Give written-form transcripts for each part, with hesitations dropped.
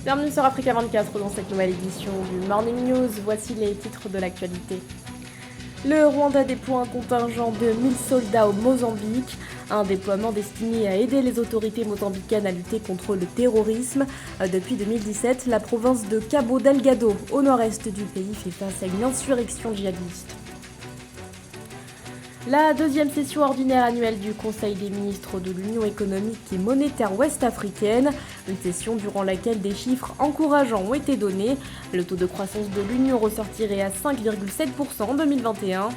Bienvenue sur Africa 24 dans cette nouvelle édition du Morning News. Voici les titres de l'actualité. Le Rwanda déploie un contingent de 1000 soldats au Mozambique, un déploiement destiné à aider les autorités mozambicaines à lutter contre le terrorisme. Depuis 2017, la province de Cabo Delgado, au nord-est du pays, fait face à une insurrection djihadiste. La deuxième session ordinaire annuelle du Conseil des ministres de l'Union économique et monétaire ouest-africaine, une session durant laquelle des chiffres encourageants ont été donnés. Le taux de croissance de l'Union ressortirait à 5,7% en 2021.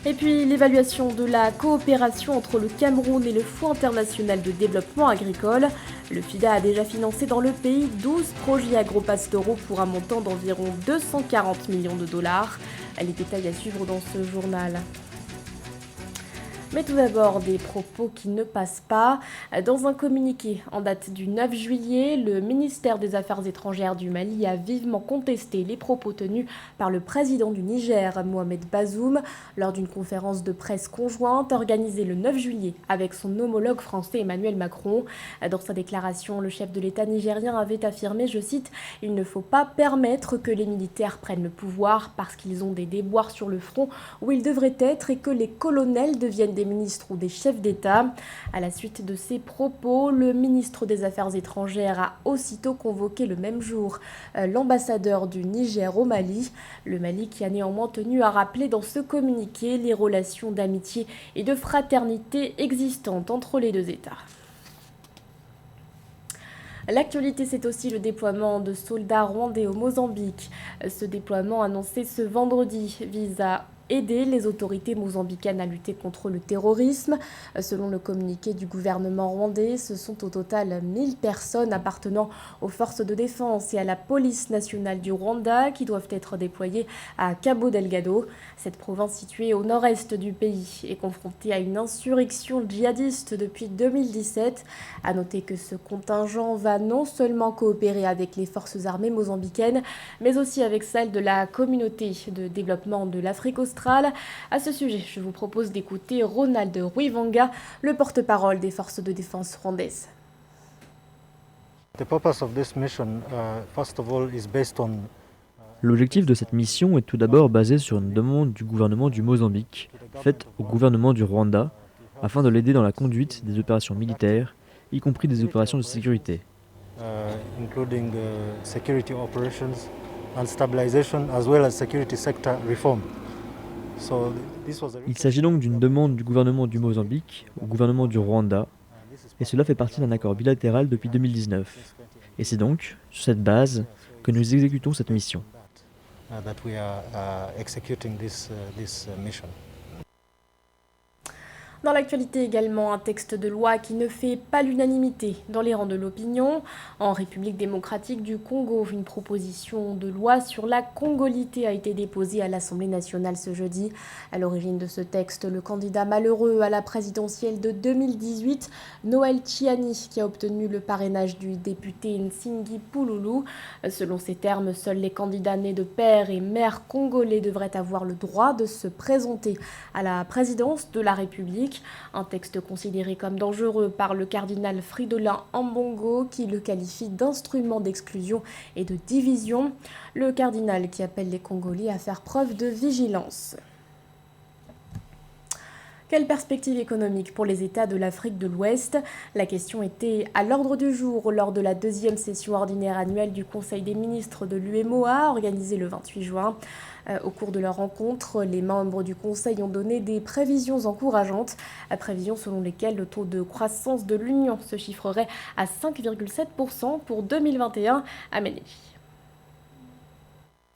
Et puis l'évaluation de la coopération entre le Cameroun et le Fonds international de développement agricole. Le FIDA a déjà financé dans le pays 12 projets agro-pastoraux pour un montant d'environ 240 millions de dollars. Les détails à suivre dans ce journal. Mais tout d'abord, des propos qui ne passent pas. Dans un communiqué en date du 9 juillet, le ministère des Affaires étrangères du Mali a vivement contesté les propos tenus par le président du Niger, Mohamed Bazoum, lors d'une conférence de presse conjointe organisée le 9 juillet avec son homologue français Emmanuel Macron. Dans sa déclaration, le chef de l'État nigérien avait affirmé, je cite, « Il ne faut pas permettre que les militaires prennent le pouvoir parce qu'ils ont des déboires sur le front où ils devraient être et que les colonels deviennent des ministres ou des chefs d'État. » À la suite de ces propos, le ministre des Affaires étrangères a aussitôt convoqué le même jour l'ambassadeur du Niger au Mali. Le Mali qui a néanmoins tenu à rappeler dans ce communiqué les relations d'amitié et de fraternité existantes entre les deux États. L'actualité, c'est aussi le déploiement de soldats rwandais au Mozambique. Ce déploiement annoncé ce vendredi vise à aider les autorités mozambicaines à lutter contre le terrorisme. Selon le communiqué du gouvernement rwandais, ce sont au total 1000 personnes appartenant aux forces de défense et à la police nationale du Rwanda qui doivent être déployées à Cabo Delgado. Cette province située au nord-est du pays est confrontée à une insurrection djihadiste depuis 2017. À noter que ce contingent va non seulement coopérer avec les forces armées mozambicaines, mais aussi avec celles de la communauté de développement de l'Afrique australe. À ce sujet, je vous propose d'écouter Ronald Ruivanga, le porte-parole des forces de défense rwandaises. L'objectif de cette mission est tout d'abord basé sur une demande du gouvernement du Mozambique, faite au gouvernement du Rwanda, afin de l'aider dans la conduite des opérations militaires, y compris des opérations de sécurité. Including security operations and stabilization as well as security sector reform. Il s'agit donc d'une demande du gouvernement du Mozambique au gouvernement du Rwanda, et cela fait partie d'un accord bilatéral depuis 2019. Et c'est donc sur cette base que nous exécutons cette mission. Dans l'actualité également, un texte de loi qui ne fait pas l'unanimité dans les rangs de l'opinion. En République démocratique du Congo, une proposition de loi sur la congolité a été déposée à l'Assemblée nationale ce jeudi. À l'origine de ce texte, le candidat malheureux à la présidentielle de 2018, Noël Chiani, qui a obtenu le parrainage du député Nsingi Pouloulou. Selon ces termes, seuls les candidats nés de père et mère congolais devraient avoir le droit de se présenter à la présidence de la République. Un texte considéré comme dangereux par le cardinal Fridolin Ambongo qui le qualifie d'instrument d'exclusion et de division. Le cardinal qui appelle les Congolais à faire preuve de vigilance. Quelle perspective économique pour les États de l'Afrique de l'Ouest? La question était à l'ordre du jour lors de la deuxième session ordinaire annuelle du Conseil des ministres de l'UEMOA, organisée le 28 juin. Au cours de leur rencontre, les membres du Conseil ont donné des prévisions encourageantes, prévisions selon lesquelles le taux de croissance de l'Union se chiffrerait à 5,7% pour 2021 à Méné.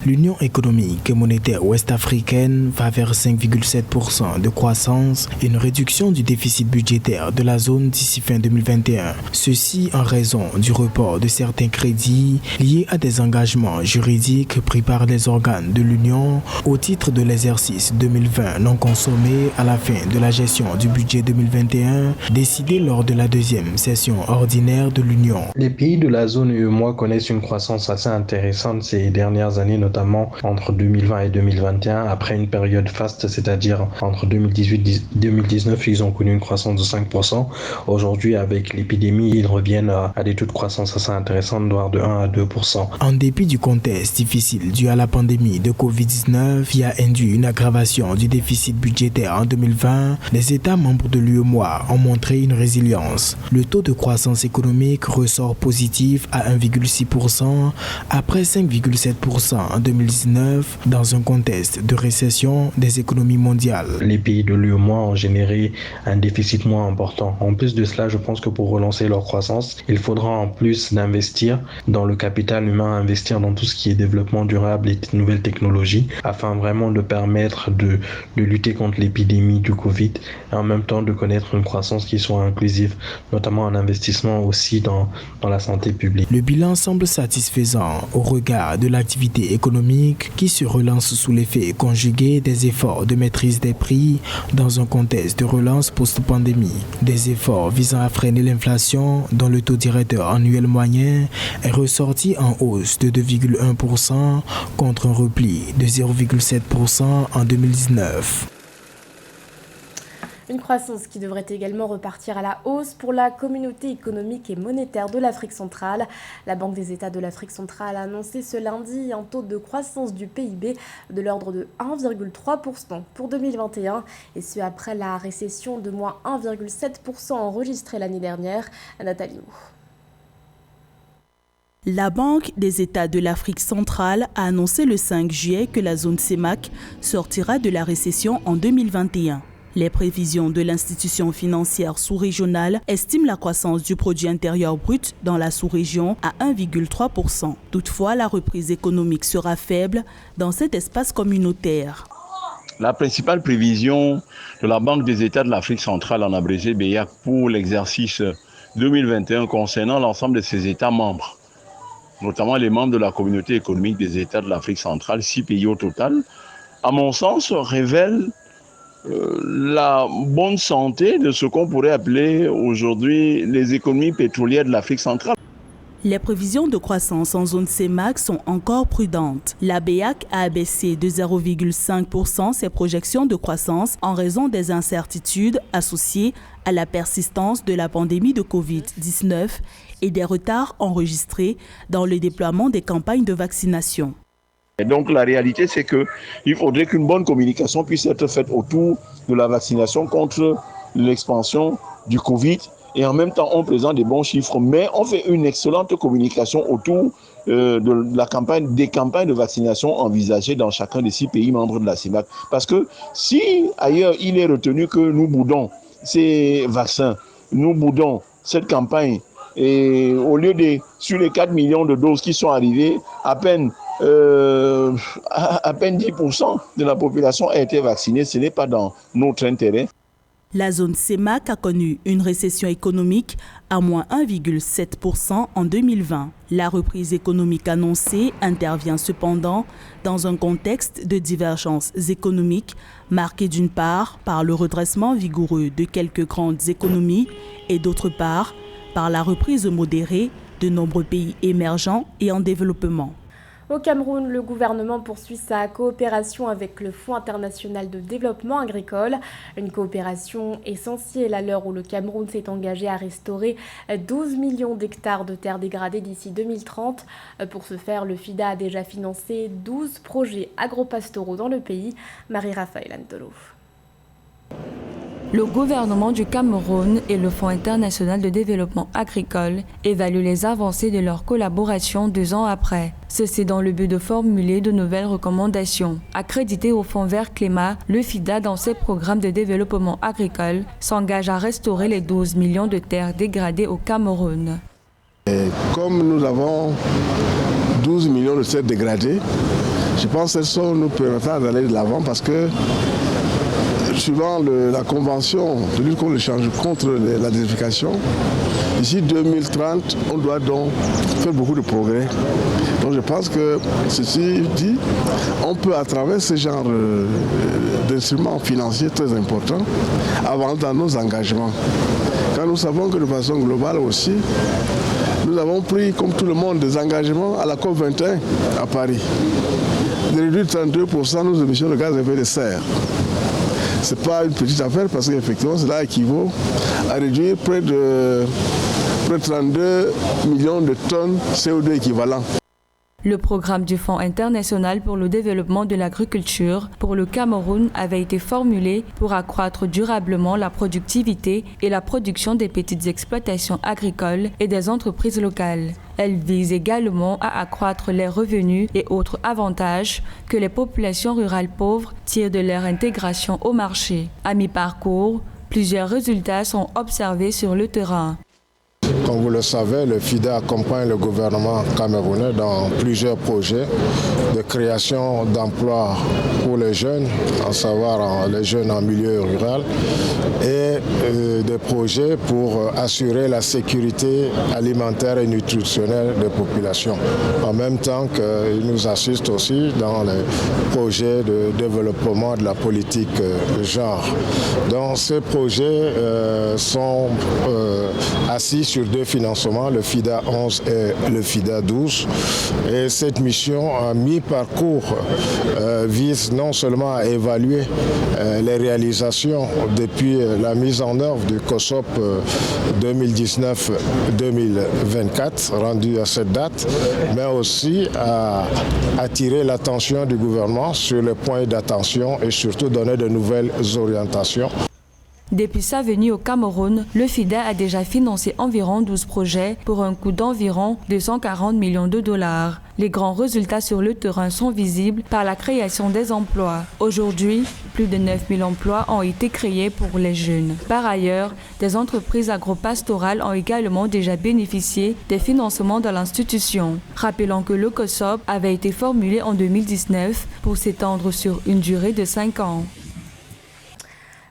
L'Union économique et monétaire ouest-africaine va vers 5,7% de croissance et une réduction du déficit budgétaire de la zone d'ici fin 2021. Ceci en raison du report de certains crédits liés à des engagements juridiques pris par les organes de l'Union au titre de l'exercice 2020 non consommé à la fin de la gestion du budget 2021 décidé lors de la deuxième session ordinaire de l'Union. Les pays de la zone UEMOA connaissent une croissance assez intéressante ces dernières années, notamment notamment entre 2020 et 2021, après une période faste, c'est-à-dire entre 2018 et 2019, ils ont connu une croissance de 5%. Aujourd'hui, avec l'épidémie, ils reviennent à des taux de croissance assez intéressants, de 1 à 2%. En dépit du contexte difficile dû à la pandémie de Covid-19 qui a induit une aggravation du déficit budgétaire en 2020, les États membres de l'UEMOA ont montré une résilience. Le taux de croissance économique ressort positif à 1,6% après 5,7% en 2019 dans un contexte de récession des économies mondiales. Les pays de l'UEMOA ont généré un déficit moins important. En plus de cela, je pense que pour relancer leur croissance, il faudra en plus d'investir dans le capital humain, investir dans tout ce qui est développement durable et nouvelles technologies, afin vraiment de permettre de lutter contre l'épidémie du Covid et en même temps de connaître une croissance qui soit inclusive, notamment en investissement aussi dans la santé publique. Le bilan semble satisfaisant au regard de l'activité économique qui se relance sous l'effet conjugué des efforts de maîtrise des prix dans un contexte de relance post-pandémie. Des efforts visant à freiner l'inflation dont le taux directeur annuel moyen est ressorti en hausse de 2,1% contre un repli de 0,7% en 2019. Une croissance qui devrait également repartir à la hausse pour la communauté économique et monétaire de l'Afrique centrale. La Banque des États de l'Afrique centrale a annoncé ce lundi un taux de croissance du PIB de l'ordre de 1,3% pour 2021, et ce après la récession de moins 1,7% enregistrée l'année dernière. Nathalie Mou. La Banque des États de l'Afrique centrale a annoncé le 5 juillet que la zone CEMAC sortira de la récession en 2021. Les prévisions de l'institution financière sous-régionale estiment la croissance du produit intérieur brut dans la sous-région à 1,3%. Toutefois, la reprise économique sera faible dans cet espace communautaire. La principale prévision de la Banque des États de l'Afrique centrale, en abrégé BEAC, pour l'exercice 2021 concernant l'ensemble de ses États membres, notamment les membres de la communauté économique des États de l'Afrique centrale, 6 pays au total, à mon sens, révèle la bonne santé de ce qu'on pourrait appeler aujourd'hui les économies pétrolières de l'Afrique centrale. Les prévisions de croissance en zone CEMAC sont encore prudentes. La BEAC a abaissé de 0,5% ses projections de croissance en raison des incertitudes associées à la persistance de la pandémie de Covid-19 et des retards enregistrés dans le déploiement des campagnes de vaccination. Et donc la réalité, c'est qu'il faudrait qu'une bonne communication puisse être faite autour de la vaccination contre l'expansion du Covid. Et en même temps, on présente des bons chiffres, mais on fait une excellente communication autour de la campagne, des campagnes de vaccination envisagées dans chacun des 6 pays membres de la CEMAC. Parce que si ailleurs il est retenu que nous boudons ces vaccins, nous boudons cette campagne, et au lieu de, sur les 4 millions de doses qui sont arrivées, à peine 10% de la population a été vaccinée, ce n'est pas dans notre intérêt. La zone CEMAC a connu une récession économique à moins 1,7% en 2020. La reprise économique annoncée intervient cependant dans un contexte de divergences économiques marqué d'une part par le redressement vigoureux de quelques grandes économies et d'autre part par la reprise modérée de nombreux pays émergents et en développement. Au Cameroun, le gouvernement poursuit sa coopération avec le Fonds international de développement agricole. Une coopération essentielle à l'heure où le Cameroun s'est engagé à restaurer 12 millions d'hectares de terres dégradées d'ici 2030. Pour ce faire, le FIDA a déjà financé 12 projets agropastoraux dans le pays. Marie-Raphaël Antolo. Le gouvernement du Cameroun et le Fonds international de développement agricole évaluent les avancées de leur collaboration 2 ans après. Ceci dans le but de formuler de nouvelles recommandations. Accrédité au Fonds vert climat, le FIDA, dans ses programmes de développement agricole, s'engage à restaurer les 12 millions de terres dégradées au Cameroun. Et comme nous avons 12 millions de terres dégradées, je pense que ça nous permettra d'aller de l'avant parce que suivant la convention de lutte contre la désertification, d'ici 2030, on doit donc faire beaucoup de progrès. Donc je pense que ceci dit, on peut à travers ce genre d'instruments financiers très importants avancer dans nos engagements. Quand nous savons que de façon globale aussi, nous avons pris comme tout le monde des engagements à la COP21 à Paris. de réduire 32% nos émissions de gaz à effet de serre. Ce n'est pas une petite affaire parce qu'effectivement, cela équivaut à réduire près de 32 millions de tonnes CO2 équivalent. Le programme du Fonds international pour le développement de l'agriculture pour le Cameroun avait été formulé pour accroître durablement la productivité et la production des petites exploitations agricoles et des entreprises locales. Elle vise également à accroître les revenus et autres avantages que les populations rurales pauvres tirent de leur intégration au marché. À mi-parcours, plusieurs résultats sont observés sur le terrain. Comme vous le savez, le FIDA accompagne le gouvernement camerounais dans plusieurs projets de création d'emplois pour les jeunes, à savoir les jeunes en milieu rural, et des projets pour assurer la sécurité alimentaire et nutritionnelle des populations. En même temps qu'il nous assiste aussi dans les projets de développement de la politique de genre. Donc ces projets sont assis sur deux financements, le FIDA 11 et le FIDA 12. Et cette mission à mi-parcours vise non seulement à évaluer les réalisations depuis la mise en œuvre du COSOP 2019-2024, rendu à cette date, mais aussi à attirer l'attention du gouvernement sur les points d'attention et surtout donner de nouvelles orientations. Depuis sa venue au Cameroun, le FIDA a déjà financé environ 12 projets pour un coût d'environ 240 millions de dollars. Les grands résultats sur le terrain sont visibles par la création des emplois. Aujourd'hui, plus de 9000 emplois ont été créés pour les jeunes. Par ailleurs, des entreprises agropastorales ont également déjà bénéficié des financements de l'institution. Rappelons que le COSOP avait été formulé en 2019 pour s'étendre sur une durée de 5 ans.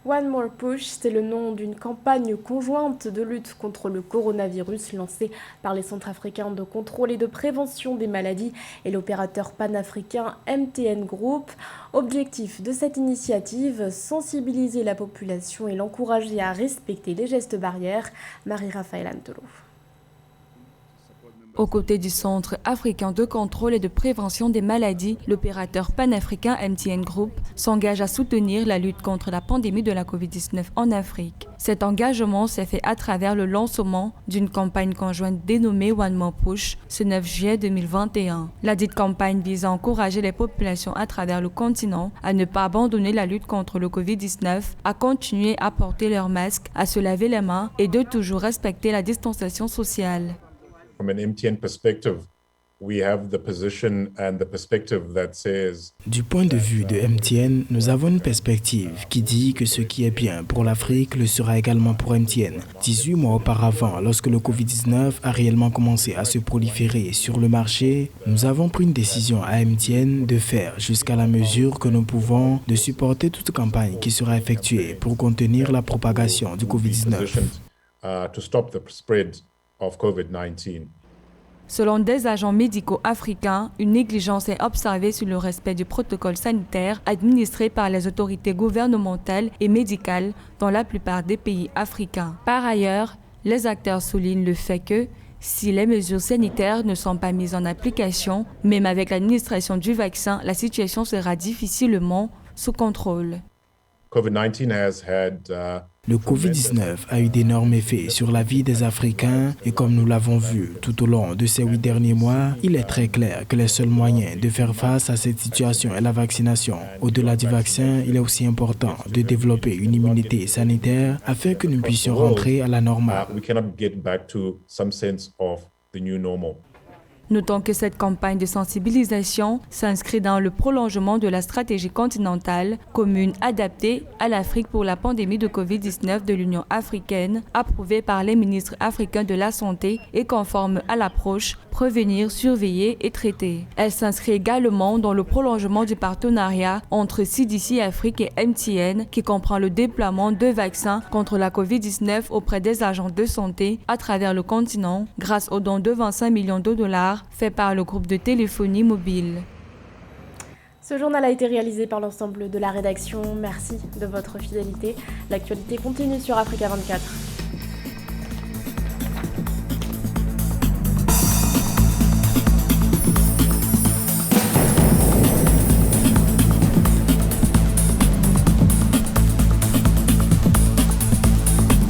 One More Push, c'est le nom d'une campagne conjointe de lutte contre le coronavirus lancée par les Centres africains de contrôle et de prévention des maladies et l'opérateur panafricain MTN Group. Objectif de cette initiative, sensibiliser la population et l'encourager à respecter les gestes barrières. Marie-Raphaël Antolo. Aux côtés du Centre africain de contrôle et de prévention des maladies, l'opérateur panafricain MTN Group s'engage à soutenir la lutte contre la pandémie de la Covid-19 en Afrique. Cet engagement s'est fait à travers le lancement d'une campagne conjointe dénommée One More Push ce 9 juillet 2021. La dite campagne vise à encourager les populations à travers le continent à ne pas abandonner la lutte contre le Covid-19, à continuer à porter leur masque, à se laver les mains et de toujours respecter la distanciation sociale. From an MTN perspective, we have the position and the perspective that says du point de vue de MTN, nous avons une perspective qui dit que ce qui est bien pour l'Afrique le sera également pour MTN. 18 mois auparavant, lorsque le Covid-19 a réellement commencé à se proliférer sur le marché, nous avons pris une décision à MTN de faire, jusqu'à la mesure que nous pouvons, de supporter toute campagne qui sera effectuée pour contenir la propagation du Covid-19. To stop the spread of COVID-19. Selon des agents médicaux africains, une négligence est observée sur le respect du protocole sanitaire administré par les autorités gouvernementales et médicales dans la plupart des pays africains. Par ailleurs, les acteurs soulignent le fait que, si les mesures sanitaires ne sont pas mises en application, même avec l'administration du vaccin, la situation sera difficilement sous contrôle. COVID-19 has had le Covid-19 a eu d'énormes effets sur la vie des Africains et comme nous l'avons vu tout au long de ces 8 derniers mois, il est très clair que les seuls moyens de faire face à cette situation est la vaccination. Au-delà du vaccin, il est aussi important de développer une immunité sanitaire afin que nous puissions rentrer à la normale. Notons que cette campagne de sensibilisation s'inscrit dans le prolongement de la stratégie continentale commune adaptée à l'Afrique pour la pandémie de Covid-19 de l'Union africaine, approuvée par les ministres africains de la Santé et conforme à l'approche prévenir, surveiller et traiter. Elle s'inscrit également dans le prolongement du partenariat entre CDC Afrique et MTN qui comprend le déploiement de vaccins contre la Covid-19 auprès des agents de santé à travers le continent grâce aux dons de 25 millions de dollars fait par le groupe de téléphonie mobile. Ce journal a été réalisé par l'ensemble de la rédaction. Merci de votre fidélité. L'actualité continue sur Africa 24.